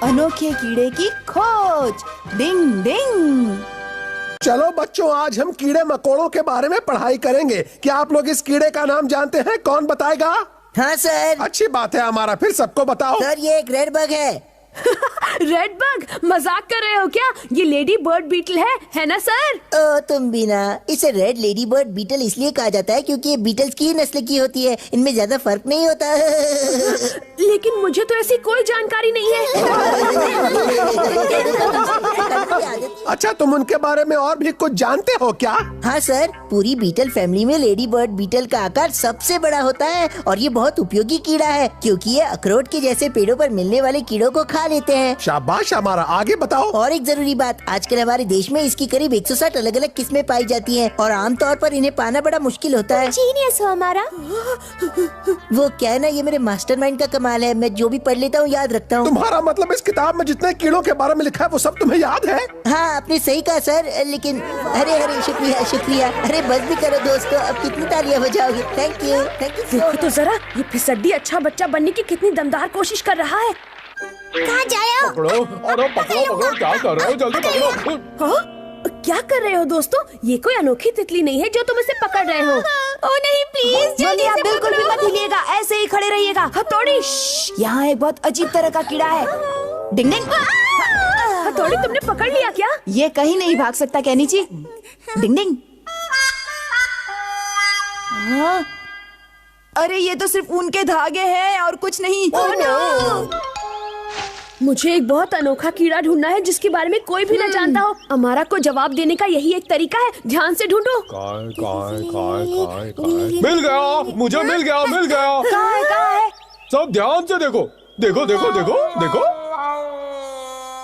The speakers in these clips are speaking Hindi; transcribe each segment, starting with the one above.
अनोखे कीड़े की खोज। डिंग डिंग। चलो बच्चों, आज हम कीड़े मकोड़ों के बारे में पढ़ाई करेंगे। क्या आप लोग इस कीड़े का नाम जानते हैं? कौन बताएगा? हाँ सर। अच्छी बात है हमारा, फिर सबको बताओ। सर ये एक रेड बग है। Red bug? मजाक कर रहे हो क्या? ये लेडी बर्ड बीटल है ना सर? ओ तुम भी ना। इसे रेड लेडी बर्ड बीटल इसलिए कहा जाता है क्योंकि ये बीटल्स की ही नस्ल की होती है, इनमें ज्यादा फर्क नहीं होता। लेकिन मुझे तो ऐसी कोई जानकारी नहीं है। अच्छा, तुम उनके बारे में और भी कुछ जानते हो क्या? हाँ सर, पूरी बीटल फैमिली में लेडी बर्ड बीटल का आकार सबसे बड़ा होता है और ये बहुत उपयोगी कीड़ा है क्योंकि ये अखरोट के जैसे पेड़ों पर मिलने वाले कीड़ों को खा लेते हैं। शाबाश हमारा, आगे बताओ। और एक जरूरी बात, आजकल हमारे देश में इसकी करीब 160 अलग अलग किस्में पाई जाती हैं और आमतौर पर इन्हें पाना बड़ा मुश्किल होता है। जीनियस हो हमारा। वो क्या है ना, ये मेरे मास्टरमाइंड का कमाल है। मैं जो भी पढ़ लेता हूँ याद रखता हूँ। तुम्हारा मतलब इस किताब में जितने कीड़ों के बारे में लिखा है वो सब तुम्हें याद है? हाँ आपने सही कहा सर, लेकिन अरे अरे शुक्रिया शुक्रिया। अरे बस भी करो दोस्तों, अब कितनी तालियां बजाओगे। थैंक यू देखो तो जरा, ये फिसड्डी अच्छा बच्चा बनने की कितनी दमदार कोशिश कर रहा है। कहाँ जाए हो? पकड़ो, अरे पकड़ो, क्या कर रहे हो? जल्दी पकड़ो। हाँ? क्या कर रहे हो दोस्तों? ये कोई अनोखी तितली नहीं है जो तुम इसे पकड़ रहे हो। ओ नहीं प्लीज, जल्दी आप बिल्कुल भी मत हिलिएगा, ऐसे ही खड़े रहिएगा। हथौड़ी, यहाँ एक बहुत अजीब तरह का कीड़ा है। डिंग डिंग। हथौड़ी तुमने पकड़ लिया क्या? ये कहीं नहीं भाग सकता कैनीची। डिंग डिंग। हाँ? अरे ये तो सिर्फ ऊन के धागे हैं और कुछ नहीं। मुझे एक बहुत अनोखा कीड़ा ढूंढना है जिसके बारे में कोई भी न जानता हो। अमारा को जवाब देने का यही एक तरीका है, ध्यान से ढूंढो। मिल गया, मुझे मिल गया। कहाँ है? सब ध्यान से देखो, देखो देखो देखो देखो।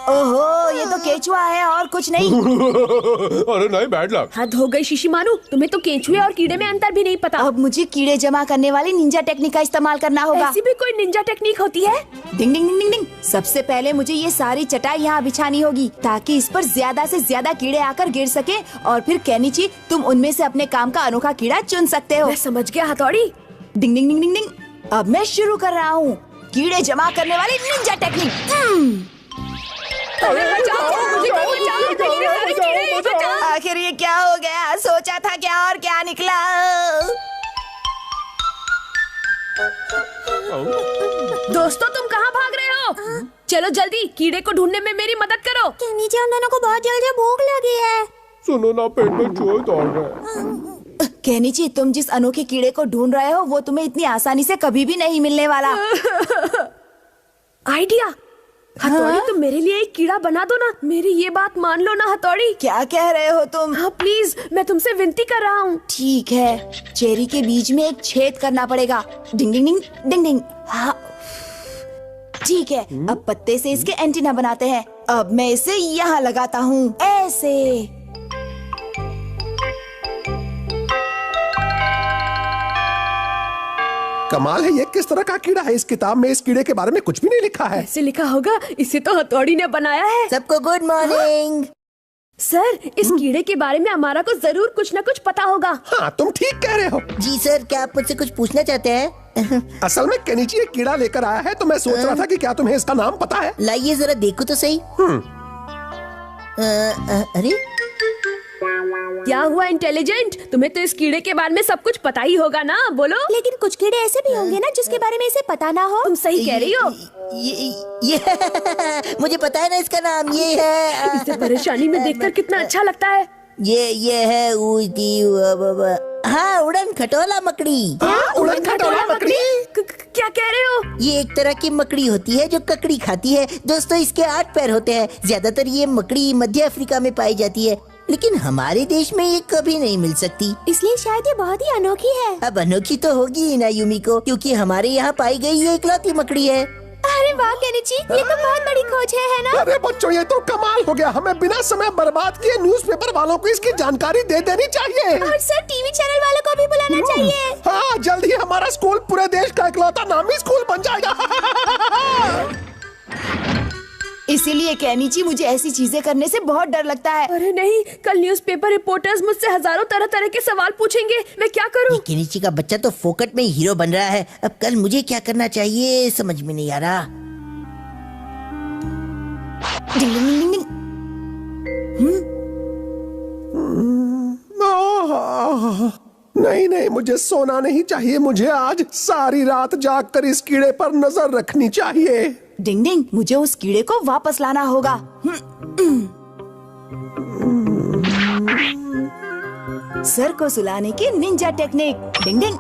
ओहो, ये तो केचुआ है और कुछ नहीं। अरे नहीं, बैड लक। हद हो गई शिशिमारू, तुम्हें तो केंचुए और कीड़े में अंतर भी नहीं पता। अब मुझे कीड़े जमा करने वाली निंजा टेक्निक का इस्तेमाल करना होगा। ऐसी भी कोई निंजा टेक्निक होती है? डिंग डिंग डिंग डिंग डिंग। सबसे पहले मुझे ये सारी चटाई यहाँ बिछानी होगी ताकि इस पर ज्यादा से ज्यादा कीड़े आकर गिर सके और फिर कैनीची तुम उनमें से अपने काम का अनोखा कीड़ा चुन सकते हो। मैं समझ गया हथौड़ी। डिंग डिंग डिंग डिंग डिंग। अब मैं शुरू कर रहा हूँ कीड़े जमा करने वाली निंजा टेक्निक। आखिर ये क्या हो गया? सोचा था क्या और क्या निकला? दोस्तों तुम कहाँ भाग रहे हो? चलो जल्दी कीड़े को ढूंढने में मेरी मदद करो। नीचे उन दोनों को बहुत जल्दी भूख लगी है। सुनो ना, पेट में चूहे दौड़ रहे। कैनीची, तुम जिस अनोखे कीड़े को ढूंढ रहे हो वो तुम्हें इतनी आसानी से कभी भी नहीं मिलने वाला। आइडिया। हथौड़ी तुम मेरे लिए एक कीड़ा बना दो ना। मेरी ये बात मान लो ना हथौड़ी। क्या कह रहे हो तुम? हाँ प्लीज, मैं तुमसे विनती कर रहा हूँ। ठीक है, चेरी के बीच में एक छेद करना पड़ेगा। डिंग डिंग डिंग डिंग डिंग। हाँ ठीक है, अब पत्ते से इसके एंटीना बनाते हैं। अब मैं इसे यहाँ लगाता हूँ, ऐसे। कमाल है, ये किस तरह का कीड़ा है? इस किताब में इस कीड़े के बारे में कुछ भी नहीं लिखा है। ऐसे लिखा होगा, इसे तो हथौड़ी ने बनाया है। सबको गुड मॉर्निंग। सर, इस कीड़े के बारे में हमारा को जरूर कुछ न कुछ पता होगा। हाँ, तुम ठीक कह रहे हो। जी सर, क्या आप मुझसे कुछ पूछना चाहते हैं? असल में केनीची एक कीड़ा लेकर आया है, तो मैं सोच रहा था कि क्या तुम्हें इसका नाम पता है? लाइए जरा देखो तो सही। अरे क्या हुआ इंटेलिजेंट? तुम्हें तो इस कीड़े के बारे में सब कुछ पता ही होगा ना, बोलो। लेकिन कुछ कीड़े ऐसे भी होंगे ना जिसके बारे में इसे पता ना हो। तुम सही कह रही हो। ये मुझे पता है ना इसका नाम। ये है, इसे परेशानी में देखकर कितना अच्छा लगता है। ये है हाँ, उड़न खटोला मकड़ी। उड़न खटोला मकड़ी? क्या कह रहे हो? ये एक तरह की मकड़ी होती है जो ककड़ी खाती है। दोस्तों, इसके 8 पैर होते हैं। ज्यादातर ये मकड़ी मध्य अफ्रीका में पाई जाती है, लेकिन हमारे देश में ये कभी नहीं मिल सकती, इसलिए शायद ये बहुत ही अनोखी है। अब अनोखी तो होगी ही ना यूमिको, क्योंकि हमारे यहाँ पाई गई ये इकलौती मकड़ी है। अरे वाह केनिची, ये तो बहुत बड़ी खोज है ना? अरे बच्चों, ये तो कमाल हो गया। हमें बिना समय बर्बाद किए न्यूज़पेपर वालों को इसकी जानकारी दे देनी चाहिए। और सर, टीवी चैनल वालों को भी बुलाना चाहिए। हाँ, जल्द ही हमारा स्कूल पूरे देश का इकलौता नामी स्कूल बन जाएगा। इसीलिए कैनीची, मुझे ऐसी चीजें करने से बहुत डर लगता है। अरे नहीं, कल न्यूज़पेपर रिपोर्टर्स मुझसे हजारों तरह तरह के सवाल पूछेंगे। मैं क्या करूं? केनीची का बच्चा तो फोकट में हीरो बन रहा है। अब कल मुझे क्या करना चाहिए समझ में नहीं आ रहा। डिंग डिंग डिंग डिंग। नहीं नहीं, मुझे सोना नहीं चाहिए। मुझे आज सारी रात जागकर इस कीड़े पर नजर रखनी चाहिए। डिंग डिंग, मुझे उस कीड़े को वापस लाना होगा। सर को सुलाने की निंजा टेक्निक। डिंग डिंग।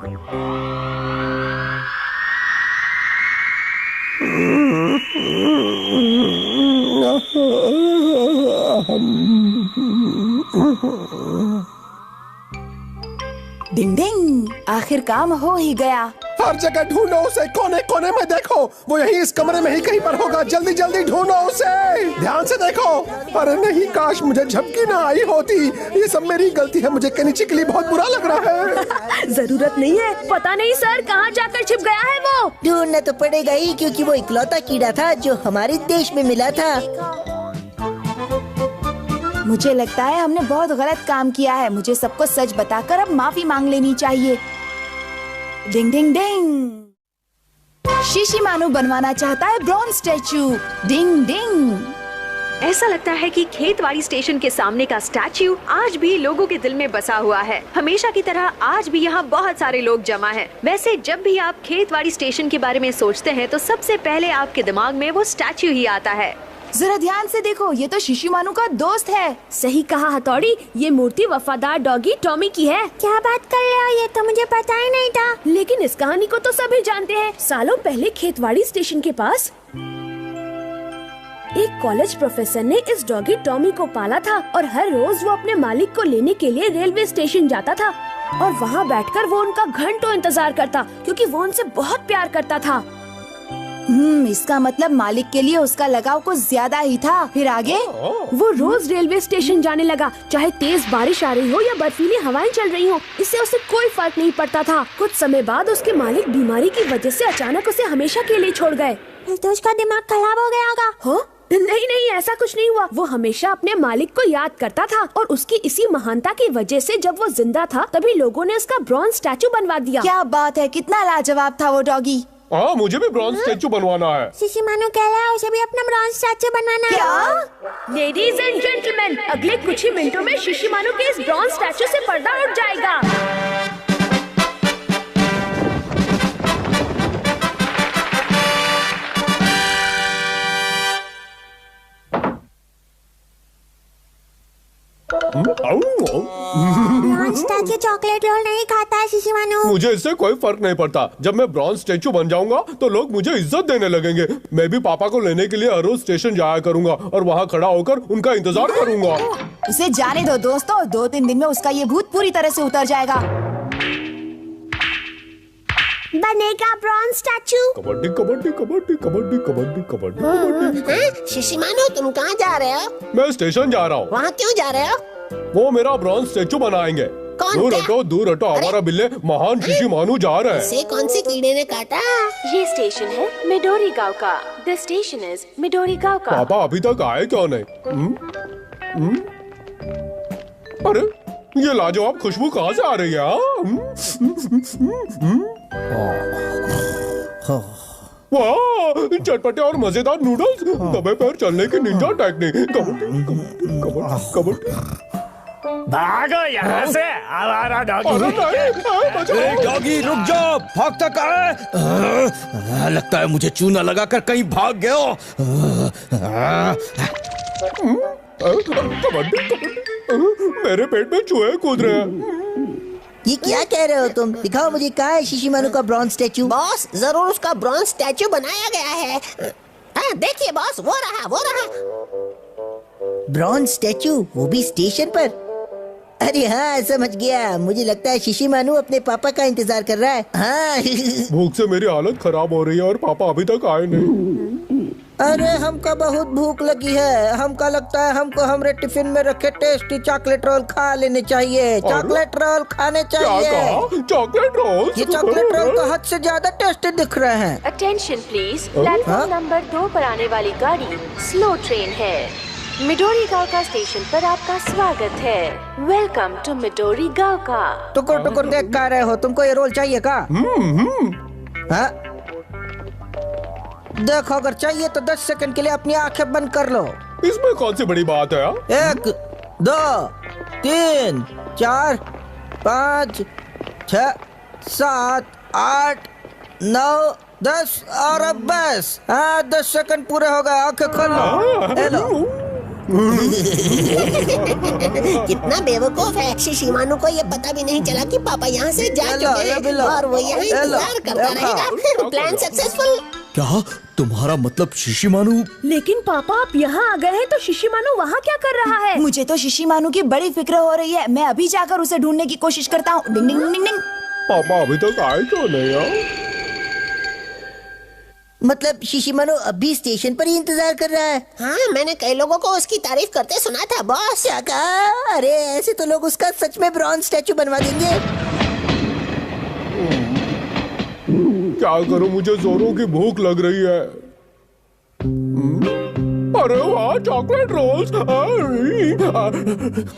डिंग डिंग, आखिर काम हो ही गया। हर जगह ढूंढो उसे, कोने कोने में देखो। वो यहीं इस कमरे में ही कहीं पर होगा। जल्दी जल्दी ढूंढो उसे, ध्यान से देखो। अरे नहीं, काश मुझे झपकी ना आई होती। ये सब मेरी गलती है। मुझे केनिची के लिए बहुत बुरा लग रहा है। जरूरत नहीं है, पता नहीं सर कहाँ जाकर छिप गया है वो। ढूंढना तो पड़ेगा ही, क्योंकि वो इकलौता कीड़ा था जो हमारे देश में मिला था। मुझे लगता है हमने बहुत गलत काम किया है। मुझे सबको सच बताकर अब माफी मांग लेनी चाहिए। डिंग डिंग डिंग। शिशिमानु बनवाना चाहता है ब्रॉन्ज स्टैचू। डिंग डिंग। ऐसा लगता है कि खेतवाड़ी स्टेशन के सामने का स्टैच्यू आज भी लोगों के दिल में बसा हुआ है। हमेशा की तरह आज भी यहाँ बहुत सारे लोग जमा हैं। वैसे जब भी आप खेतवाड़ी स्टेशन के बारे में सोचते हैं तो सबसे पहले आपके दिमाग में वो स्टैच्यू ही आता है। जरा ध्यान से देखो, ये तो शिशिमानु का दोस्त है। सही कहा हथौड़ी, ये मूर्ति वफादार डॉगी टॉमी की है। क्या बात कर रहे हो? ये तो मुझे पता ही नहीं था। लेकिन इस कहानी को तो सभी जानते हैं। सालों पहले खेतवाड़ी स्टेशन के पास एक कॉलेज प्रोफेसर ने इस डॉगी टॉमी को पाला था और हर रोज वो अपने मालिक को लेने के लिए रेलवे स्टेशन जाता था और वहाँ बैठकर वो उनका घंटों इंतजार करता, क्योंकि वो उनसे बहुत प्यार करता था। इसका मतलब मालिक के लिए उसका लगाव कुछ ज्यादा ही था। फिर आगे? वो रोज रेलवे स्टेशन जाने लगा, चाहे तेज बारिश आ रही हो या बर्फीली हवाएं चल रही हो, इससे उसे कोई फर्क नहीं पड़ता था। कुछ समय बाद उसके मालिक बीमारी की वजह से अचानक उसे हमेशा के लिए छोड़ गए। तो उसका दिमाग खराब हो गया होगा। हो? नहीं नहीं, ऐसा कुछ नहीं हुआ। वो हमेशा अपने मालिक को याद करता था और उसकी इसी महानता की वजह से जब वो जिंदा था तभी लोगों ने उसका ब्रॉन्ज स्टैचू बनवा दिया। क्या बात है, कितना लाजवाब था वो डॉगी। हाँ, मुझे भी ब्रॉन्ज स्टैचू बनवाना है। शिशिमानु कह रहा है उसे भी अपना ब्रॉन्ज स्टैचू बनवाना है। क्या? लेडीज एंड जेंटलमैन, अगले कुछ ही मिनटों में शिशिमानु के इस ब्रॉन्ज स्टैचू से पर्दा उठ जाएगा। ब्रॉन्ज स्टैचू चॉकलेट रोल नहीं खाता है शिशिमानु। मुझे इससे कोई फर्क नहीं पड़ता। जब मैं ब्रॉन्ज स्टैचू बन जाऊंगा तो लोग मुझे इज्जत देने लगेंगे। मैं भी पापा को लेने के लिए हर रोज स्टेशन जाया करूंगा और वहाँ खड़ा होकर उनका इंतजार करूंगा। उसे जाने दो दोस्तों, 2-3 दिन में उसका ये भूत पूरी तरह से उतर जाएगा। बनेगा ब्रॉन्ज स्टैचू। कबड्डी कबड्डी कबड्डी कबड्डी कबड्डी कबड्डी। शिशिमानु, तुम कहाँ जा रहे हो? मैं स्टेशन जा रहा हूँ। वहाँ क्यों जा रहे हो? वो मेरा ब्रॉन्ज स्टैचू बनाएंगे। कौन दूर क्या? हटो दूर हटो, हमारा बिल्ले महान शिशिमानु जा रहे हैं। इसे कौन सी कीड़े ने काटा? ये स्टेशन है मिडोरी गांव का। द स्टेशन इज मिडोरी गांव का। पापा अभी तक आए क्यों नहीं? अरे ये लाजवाब खुशबू कहाँ से आ रही है? वाह, चटपटे और मजेदार नूडल्स, दबे पैर चलने की निंजा टेक्निक। कबड्डी कबड्डी कबड्डी कबड्डी। भागो यहाँ से, आवारा डॉगी। डॉगी रुक जाओ, भागता कहाँ है? लगता है मुझे चूना लगाकर कहीं भाग गए हो। कबड्डी कबड्डी, मेरे पेट में चूहे कूद रहे हैं। ये क्या कह रहे हो तुम? दिखाओ मुझे, कहाँ है शिशिमानु का ब्रॉन्ज स्टैचू? बॉस, जरूर उसका ब्रॉन्ज स्टैचू बनाया गया है। हाँ, देखिए बॉस, वो रहा। ब्रॉन्ज स्टैचू, वो भी स्टेशन पर? अरे हाँ, समझ गया। मुझे लगता है शिशिमानु अपने पापा का इंतजार कर रहा है। हाँ। भूख से मेरी हालत खराब हो रही है और पापा अभी तक आए नहीं। अरे हमको बहुत भूख लगी है। हमको लगता है हमको हमारे टिफिन में रखे टेस्टी चॉकलेट रोल खा लेने चाहिए। चॉकलेट रोल खाने चाहिए। क्या कहा? Chocolate roll? ये चॉकलेट रोल तो हद से ज्यादा टेस्टी दिख रहे हैं। अटेंशन प्लीज, प्लेटफॉर्म नंबर 2 पर आने वाली गाड़ी स्लो ट्रेन है। मिडोरी गांव का स्टेशन पर आपका स्वागत है। वेलकम टू मिडोरी गांव का। टुकुर टुकुर देख कर रहे हो? तुमको ये रोल चाहिए का? हाँ? देखो अगर चाहिए तो 10 सेकंड के लिए अपनी आंखें बंद कर लो। इसमें कौन सी बड़ी बात है यार? 1 2 3 4 5 6 7 8 9 10 और अब बस। हाँ 10 सेकंड पूरे हो गए, आंखें खोल लो। ले लो। कितना बेवकूफ है। शिशिमानु को ये पता भी नहीं चला कि पापा यहाँ से जा चुके हैं और वो यहाँ इंतजार करता रहेगा। Plan successful. क्या तुम्हारा मतलब शिशिमानु? लेकिन पापा आप यहाँ आ गए हैं तो शिशिमानु वहाँ क्या कर रहा है? मुझे तो शिशिमानु की बड़ी फिक्र हो रही है। मैं अभी जाकर उसे ढूंढने की कोशिश करता हूँ। डिंग डिंग डिंग डिंग। पापा अभी तक आए क्यों नहीं यार? मतलब शिशिमानु अभी स्टेशन पर ही इंतजार कर रहा है। हाँ मैंने कई लोगों को उसकी तारीफ करते सुना था बॉस। क्या कहा? अरे ऐसे तो लोग उसका सच में ब्रॉन्ज स्टैचू बनवा देंगे। क्या करूं, मुझे जोरों की भूख लग रही है। अरे वाह चॉकलेट रोल्स।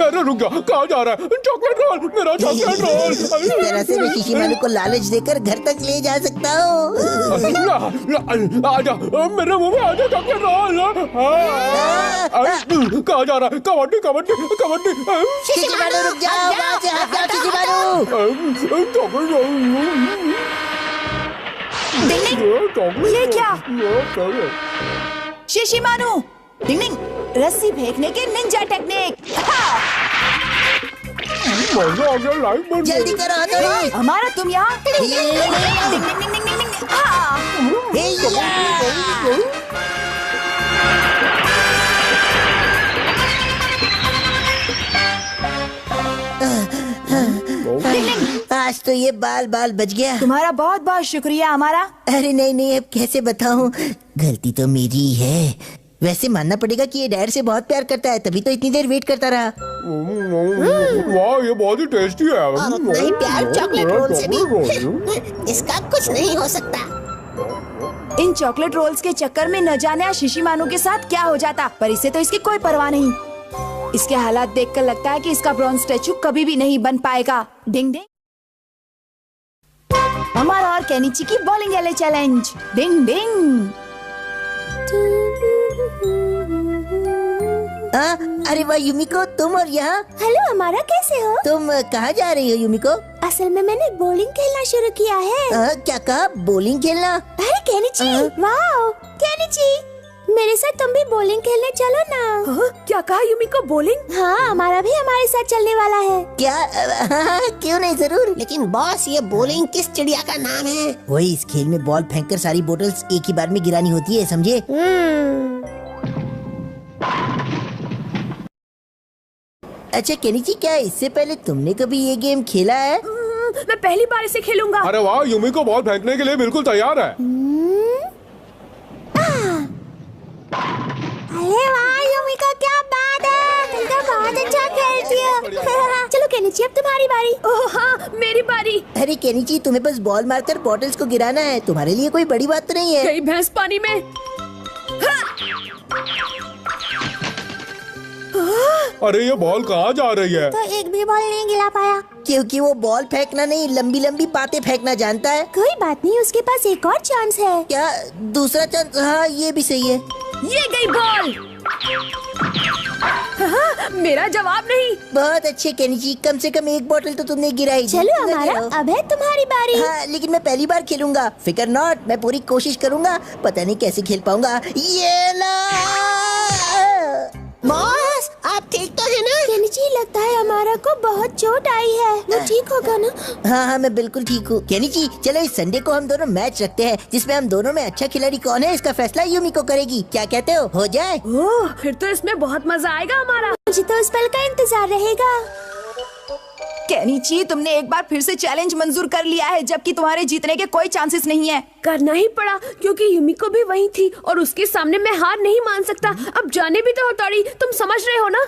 अरे रुक जा, कहाँ जा रहा है? चॉकलेट रोल, मेरा चॉकलेट रोल। इस तरह से मैं शिशिमानु को लालच देकर घर तक ले जा सकता हूँ। आजा मेरे मुंह में, आजा चॉकलेट रोल। कहाँ जा रहा है? कबड्डी कबड्डी कबड्डी। शिशिमानु रुक जाओ, वहाँ से हट जाओ शिशिमानु। Chocolate roll. ये क्या? शिशिमानु डिंग डिंग, रस्सी फेंकने के निंजा टेक्निक। मजा आ गया, लाइट बंद। जल्दी करो हथौड़ी। हमारा तुम यहाँ। डिंग डिंग डिंग डिंग डिंग डिंग डिंग। आज तो ये बाल बाल बच गया। तुम्हारा बहुत बहुत शुक्रिया हमारा। अरे नहीं नहीं, अब कैसे बताऊं, गलती तो मेरी है। वैसे मानना पड़ेगा कि ये डैड से बहुत प्यार करता है, तभी तो इतनी देर वेट करता रहा। वाह ये बहुत ही टेस्टी है। और उतना ही प्यार चॉकलेट रोल से भी। इसका कुछ नहीं हो सकता। इन चॉकलेट रोल्स के चक्कर में न जाने शिशिमानु के साथ क्या हो जाता, पर इसे तो इसकी कोई परवाह नहीं। इसके हालात देखकर लगता है कि इसका ब्रॉन्ज स्टैचू कभी भी नहीं बन पाएगा। डिंग डिंग। हमारा और केनिची की बॉलिंग एले चैलेंज। डिंग डिंग। अरे वाह युमिको, तुम और यहाँ। हेलो हमारा, कैसे हो? तुम कहाँ जा रही हो युमिको? असल में मैंने बॉलिंग खेलना शुरू किया है। क्या कहा? बॉलिंग खेलना? अरे केनिची, वाओ केनिची, मेरे साथ तुम भी बॉलिंग खेलने चलो ना। क्या कहा युमिको? बॉलिंग? हाँ हमारा भी हमारे साथ चलने वाला है। क्या? क्यों नहीं, जरूर। लेकिन बॉस ये बॉलिंग किस चिड़िया का नाम है? वही इस खेल में बॉल फेंककर सारी बोतल्स एक ही बार में गिरानी होती है, समझे? अच्छा केनिची, क्या इससे पहले तुमने कभी ये गेम खेला है? मैं पहली बार इसे खेलूंगा। अरे वाह युमिको बॉल फेंकने के लिए बिल्कुल तैयार है। अरे वाह युमिका, क्या बात है, तुम तो बहुत अच्छा खेलती हो। चलो केनिची अब तुम्हारी बारी। ओह हाँ मेरी बारी। अरे केनिची, तुम्हें बस बॉल मारकर बॉटल्स को गिराना है, तुम्हारे लिए कोई बड़ी बात तो नहीं है। गई भैंस पानी में। अरे ये बॉल कहाँ जा रही है? तो एक भी बॉल नहीं गिरा पाया। क्योंकि वो बॉल फेंकना नहीं, लंबी लंबी बातें फेंकना जानता है। कोई बात नहीं, उसके पास एक और चांस है। क्या? दूसरा चांस? हाँ ये भी सही है। ये गई बॉल। हाँ, मेरा जवाब नहीं। बहुत अच्छे केनिची, कम से कम एक बोतल तो तुमने गिराई। चलो हमारा, अब है तुम्हारी बारी। हाँ लेकिन मैं पहली बार खेलूंगा। फिकर नॉट, मैं पूरी कोशिश करूंगा। पता नहीं कैसे खेल पाऊंगा। ये ला। बॉस आप ठीक तो है ना? केनिची, लगता है हमारा को बहुत चोट आई है। वो ठीक होगा ना? हाँ मैं बिल्कुल ठीक हूँ। केनिची चलो इस संडे को हम दोनों मैच रखते हैं, जिसमें हम दोनों में अच्छा खिलाड़ी कौन है इसका फैसला युमिको करेगी। क्या कहते हो जाए? ओह फिर तो इसमें बहुत मजा आएगा हमारा। मुझे तो उस पल का इंतजार रहेगा। केनिची, तुमने एक बार फिर से चैलेंज मंजूर कर लिया है, जबकि तुम्हारे जीतने के कोई चांसेस नहीं है। करना ही पड़ा क्योंकि युमिको भी वही थी और उसके सामने मैं हार नहीं मान सकता। अब जाने भी तो हथौड़ी, तुम समझ रहे हो ना?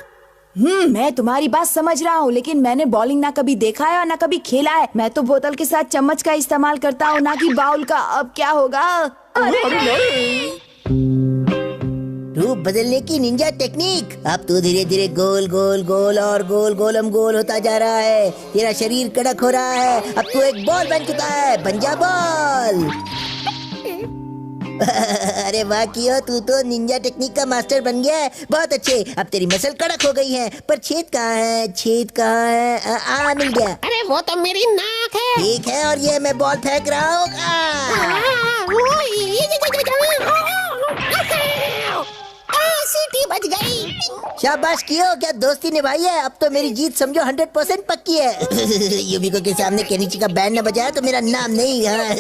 मैं तुम्हारी बात समझ रहा हूँ, लेकिन मैंने बॉलिंग ना कभी देखा है और ना कभी खेला है। मैं तो बोतल के साथ चम्मच का इस्तेमाल करता हूँ, ना कि बाउल का। अब क्या होगा? रूप बदलने की निंजा टेक्निक। अब तो धीरे धीरे गोल गोल गोल और गोल गोलम गोल होता जा रहा है। तेरा शरीर कड़क हो रहा है। अब तू एक बॉल बन चुका है। बन जा बॉल। अरे वाह कियो, तू तो निंजा टेक्निक का मास्टर बन गया है। बहुत अच्छे, अब तेरी मसल कड़क हो गई है। पर छेद कहाँ है? छेद कहाँ है? मिल गया। अरे वो तो मेरी नाक है। ठीक है, और ये मैं बॉल फेंक रहा हूँ। सीटी बच गई। शाबाश कियो, क्या दोस्ती निभाई है। अब तो मेरी जीत समझो 100% पक्की है। युमिको के सामने केनिची का बैंड न बजाया तो मेरा नाम नहीं है।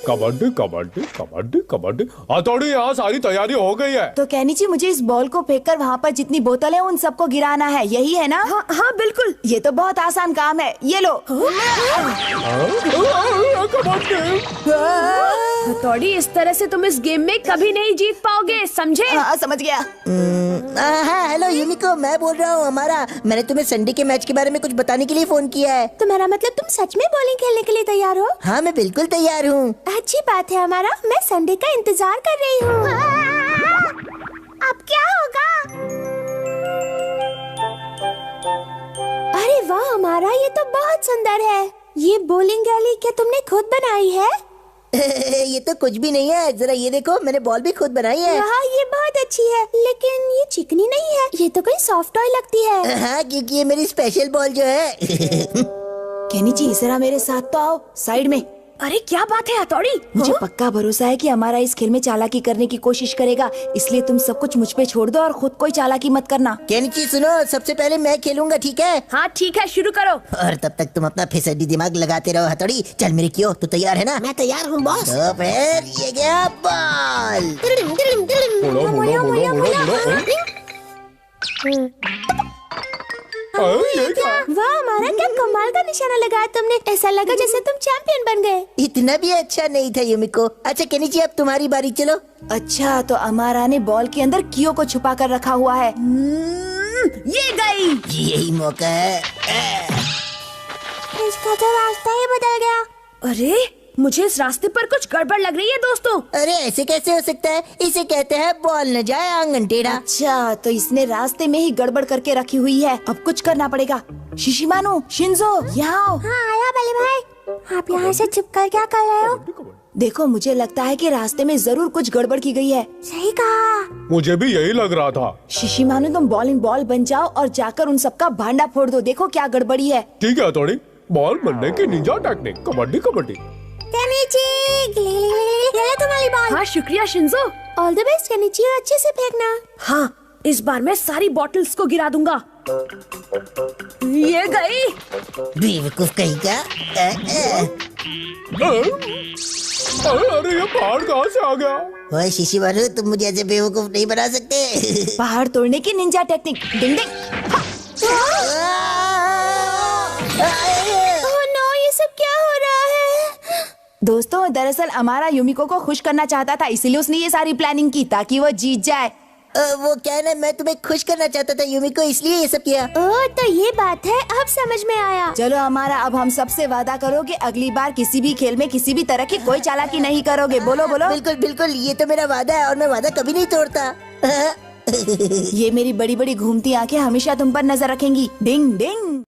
कबड्डी कबड्डी कबड्डी कबड्डी। हथौड़ी, यहाँ सारी तैयारी हो गई है। तो केनिची, मुझे इस बॉल को फेंककर वहाँ पर जितनी बोतल है उन सबको गिराना है, यही है ना? हाँ हाँ बिल्कुल। ये तो बहुत आसान काम है, ये लो। हथौड़ी, इस तरह से तुम इस गेम में कभी नहीं जीत पाओगे, समझे? हाँ, समझ गया। हाँ, हेलो युमिको, मैं बोल रहा हूँ हमारा। मैंने तुम्हें संडे के मैच के बारे में कुछ बताने के लिए फोन किया है। तुम्हारा मतलब तुम सच में बॉलिंग खेलने के लिए तैयार हो? हाँ, मैं बिल्कुल तैयार हूँ। अच्छी बात है हमारा, मैं संडे का इंतजार कर रही हूँ। अब क्या होगा? अरे वाह हमारा, ये तो बहुत सुंदर है। ये बॉलिंग गैली क्या तुमने खुद बनाई है? ये तो कुछ भी नहीं है, जरा ये देखो, मैंने बॉल भी खुद बनाई है। हाँ, ये बहुत अच्छी है, लेकिन ये चिकनी नहीं है, ये तो कोई सॉफ्ट टॉय लगती है। हाँ, क्योंकि ये मेरी स्पेशल बॉल जो है। केनिची, जरा मेरे साथ तो आओ, साइड में। अरे क्या बात है हथौड़ी? मुझे पक्का भरोसा है कि हमारा इस खेल में चालाकी करने की कोशिश करेगा, इसलिए तुम सब कुछ मुझ पे छोड़ दो और खुद कोई चालाकी मत करना। केनिची सुनो, सबसे पहले मैं खेलूंगा, ठीक है? हाँ ठीक है, शुरू करो। और तब तक तुम अपना फिसड्डी दिमाग लगाते रहो। हथौड़ी, चल मेरे क्यों, तू तैयार है ना? मैं तैयार हूँ बॉस। तो फिर ये गया बॉल। ये क्या? वाह हमारा, क्या कमाल का निशाना लगाया तुमने, ऐसा लगा जैसे तुम चैंपियन बन गए। इतना भी अच्छा नहीं था युमिको। अच्छा केनिची, अब तुम्हारी बारी, चलो। अच्छा, तो अमारा ने बॉल के अंदर कियो को छुपा कर रखा हुआ है। ये गई। यही मौका है। इसका तो रास्ता ही बदल गया। अरे मुझे इस रास्ते पर कुछ गड़बड़ लग रही है दोस्तों। अरे ऐसे कैसे हो सकता है? इसे कहते हैं बॉल न जाए आंगन टेढ़ा। अच्छा, तो इसने रास्ते में ही गड़बड़ करके रखी हुई है। अब कुछ करना पड़ेगा। शिशिमानो, शिंजो, यहाँ आओ। हाँ आया बल्ले भाई, आप यहाँ से छुप कर क्या कर रहे हो? देखो, मुझे लगता है कि रास्ते में जरूर कुछ गड़बड़ की गई है। सही कहा। मुझे भी यही लग रहा था। शिशिमानो, तुम बॉलिंग बॉल बन जाओ और जाकर उन सबका भांडा फोड़ दो। देखो क्या गड़बड़ी है। ठीक है हथौड़ी, बॉल बनने की Ninja technique, kabaddi kabaddi. Kenichi, ये ले तुम्हारी बॉल। हाँ शुक्रिया Shinzo. All the best Kenichi, अच्छे से फेंकना। हाँ, इस बार मैं सारी बॉटल्स को गिरा दूंगा। ये गई। बेवकूफ कहीं का। अरे ये पहाड़ कहाँ से आ गया? ओए शिशिमारू, तुम मुझे ऐसे बेवकूफ नहीं बना सकते। पहाड़ तोड़ने की निंजा टेक्निक। डिंग डिंग। ओह नो, ये सब क्या हो रहा है? दोस्तों, दरअसल अमारा युमिको को खुश करना चाहता था, इसीलिए उसने ये सारी प्लानिंग की ताकि वो जीत जाए। वो क्या है ना, मैं तुम्हें खुश करना चाहता था युमिको, इसलिए ये सब किया। ओह तो ये बात है, अब समझ में आया। चलो अमारा, अब हम सबसे वादा करो कि अगली बार किसी भी खेल में किसी भी तरह की कोई चालाकी नहीं करोगे। बोलो बोलो। बिल्कुल बिल्कुल, ये तो मेरा वादा है और मैं वादा कभी नहीं तोड़ता। ये मेरी बड़ी बड़ी घूमती आंखें हमेशा तुम पर नजर रखेंगी। डिंग डिंग।